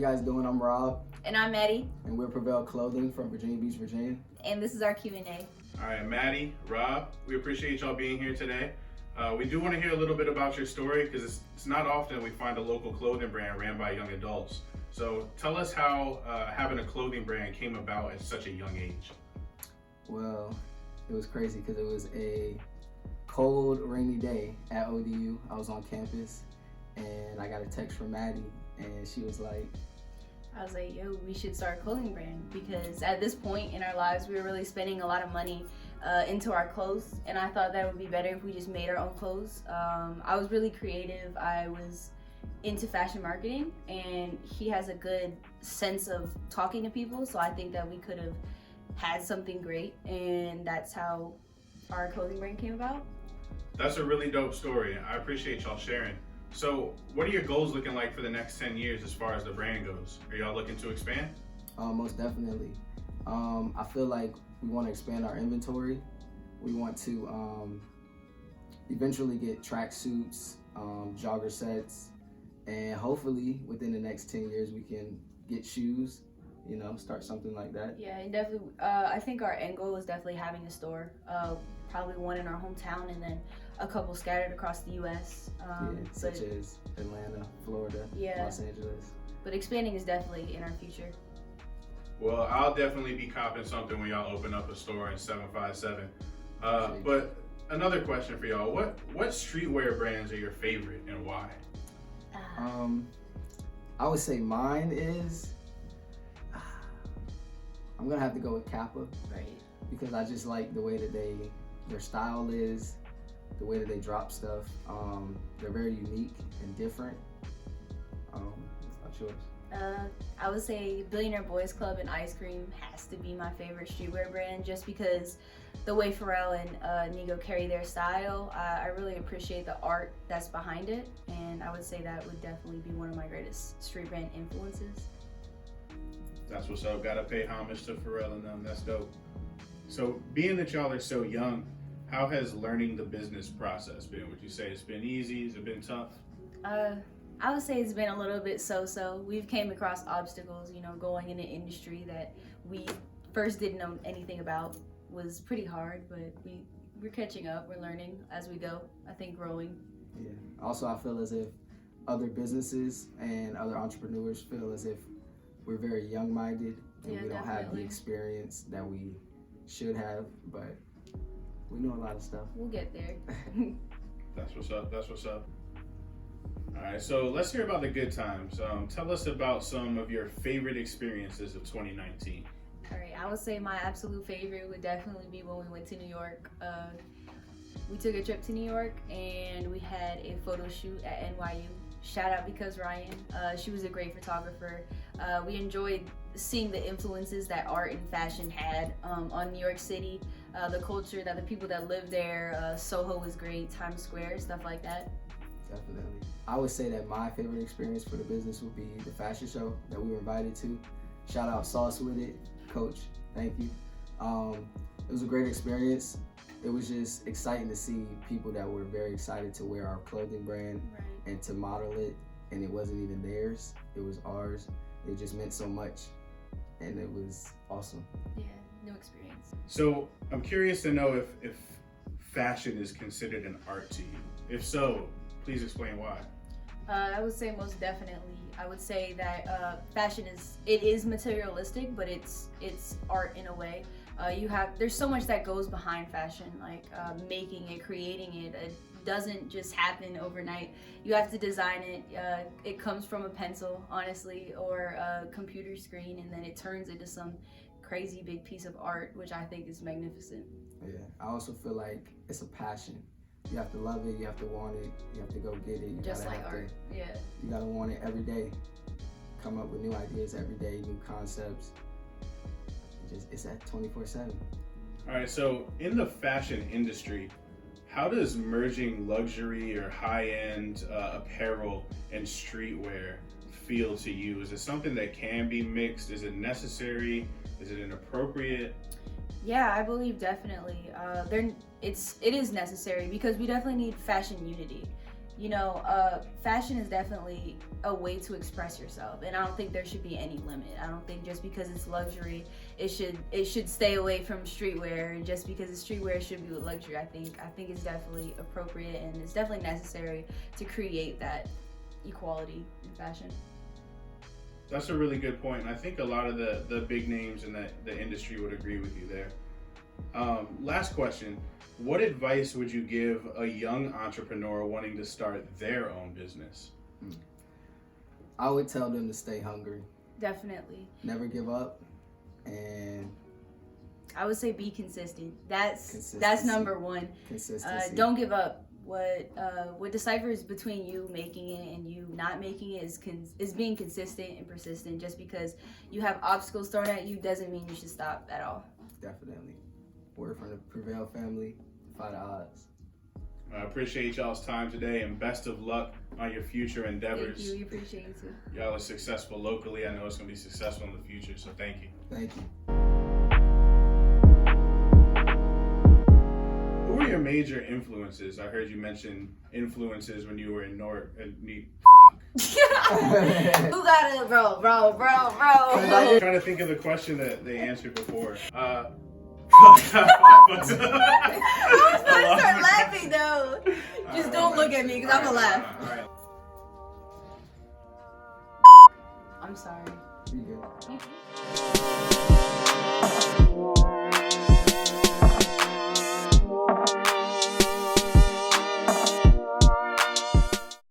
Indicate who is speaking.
Speaker 1: you guys doing? I'm Rob.
Speaker 2: And I'm Maddie.
Speaker 1: And we're Prevail Clothing from Virginia Beach, Virginia.
Speaker 2: And this is our Q&A.
Speaker 3: All right, Maddie, Rob, we appreciate y'all being here today. We do want to hear a little bit about your story because it's not often we find a local clothing brand ran by young adults. So tell us how having a clothing brand came about at such a young age.
Speaker 1: Well, it was crazy because it was a cold, rainy day at ODU. I was on campus and I got a text from Maddie and she was like,
Speaker 2: I was like, yo, we should start a clothing brand because at this point in our lives, we were really spending a lot of money into our clothes. And I thought that would be better if we just made our own clothes. I was really creative. I was into fashion marketing and he has a good sense of talking to people. So I think that we could have had something great. And that's how our clothing brand came about.
Speaker 3: That's a really dope story. I appreciate y'all sharing. So what are your goals looking like for the next 10 years as far as the brand goes? Are y'all looking to expand?
Speaker 1: Most definitely. I feel like we want to expand our inventory. We want to eventually get tracksuits, jogger sets, and hopefully within the next 10 years we can get shoes, start something like that.
Speaker 2: Yeah, and definitely, I think our end goal is definitely having a store, probably one in our hometown and then a couple scattered across the U.S.
Speaker 1: Such as Atlanta, Florida, Los Angeles.
Speaker 2: But expanding is definitely in our future.
Speaker 3: Well, I'll definitely be copping something when y'all open up a store in 757. But another question for y'all, what streetwear brands are your favorite and why?
Speaker 1: I would say mine is, I'm gonna have to go with Kappa.
Speaker 2: Right.
Speaker 1: Because I just like the way that their style is, the way that they drop stuff. They're very unique and different. What's yours?
Speaker 2: I would say Billionaire Boys Club and Ice Cream has to be my favorite streetwear brand just because the way Pharrell and Nigo carry their style, I really appreciate the art that's behind it, and I would say that would definitely be one of my greatest street brand influences.
Speaker 3: That's what's up. Gotta pay homage to Pharrell and them. That's dope. So being that y'all are so young, how has learning the business process been? Would you say it's been easy? Has it been tough?
Speaker 2: I would say it's been a little bit so-so. We've came across obstacles, going in an industry that we first didn't know anything about was pretty hard, but we're catching up, we're learning as we go, I think growing.
Speaker 1: Yeah, also I feel as if other businesses and other entrepreneurs feel as if we're very young-minded and we don't have the experience that we should have, but we know a lot of stuff.
Speaker 2: We'll get there.
Speaker 3: That's what's up, that's what's up. All right, so let's hear about the good times. Tell us about some of your favorite experiences of 2019.
Speaker 2: All right, I would say my absolute favorite would definitely be when we went to New York. We took a trip to New York and we had a photo shoot at NYU. Shout out Because Ryan, she was a great photographer. We enjoyed seeing the influences that art and fashion had on New York City, the culture, that the people that live there, Soho was great, Times Square, stuff like that.
Speaker 1: Definitely. I would say that my favorite experience for the business would be the fashion show that we were invited to. Shout out Sauce With It, Coach, thank you. It was a great experience. It was just exciting to see people that were very excited to wear our clothing brand and to model it, and it wasn't even theirs, it was ours. It just meant so much, and it was awesome.
Speaker 2: Yeah, new experience.
Speaker 3: So I'm curious to know if fashion is considered an art to you. If so, please explain why.
Speaker 2: I would say most definitely. I would say that fashion is materialistic, but it's art in a way. There's so much that goes behind fashion, like making it, creating it. It doesn't just happen overnight. You have to design it. It comes from a pencil, honestly, or a computer screen, and then it turns into some crazy big piece of art, which I think is magnificent.
Speaker 1: Yeah, I also feel like it's a passion. You have to love it, you have to want it, you have to go get it. You
Speaker 2: just like art, yeah.
Speaker 1: You gotta want it every day. Come up with new ideas every day, new concepts. It's at 24/7.
Speaker 3: All right, so in the fashion industry, how does merging luxury or high-end apparel and streetwear feel to you? Is it something that can be mixed? Is it necessary? Is it inappropriate?
Speaker 2: Yeah, I believe definitely. It is necessary because we definitely need fashion unity. fashion is definitely a way to express yourself, and I don't think there should be any limit. I don't think just because it's luxury, it should stay away from streetwear, and just because it's streetwear, it should be with luxury. I think it's definitely appropriate, and it's definitely necessary to create that equality in fashion.
Speaker 3: That's a really good point, and I think a lot of the big names in the industry would agree with you there. Last question. What advice would you give a young entrepreneur wanting to start their own business?
Speaker 1: I would tell them to stay hungry.
Speaker 2: Definitely.
Speaker 1: Never give up, and
Speaker 2: I would say be consistent. That's
Speaker 1: Consistency.
Speaker 2: number one.
Speaker 1: Consistency.
Speaker 2: Don't give up. What deciphers between you making it and you not making it is being consistent and persistent. Just because you have obstacles thrown at you doesn't mean you should stop at all.
Speaker 1: Definitely. Word from the Prevail family. Defy the odds.
Speaker 3: I appreciate y'all's time today, and best of luck on your future endeavors.
Speaker 2: Thank you. We appreciate you too.
Speaker 3: Y'all are successful locally. I know it's going to be successful in the future, so thank you.
Speaker 1: Thank you.
Speaker 3: Who were your major influences? I heard you mention influences when you were in
Speaker 2: Who got it, bro?
Speaker 3: I'm trying to think of the question that they answered before. I
Speaker 2: was about to start laughing though. Just don't look at me because I'm gonna laugh.
Speaker 3: All right.
Speaker 2: I'm sorry.
Speaker 1: You good.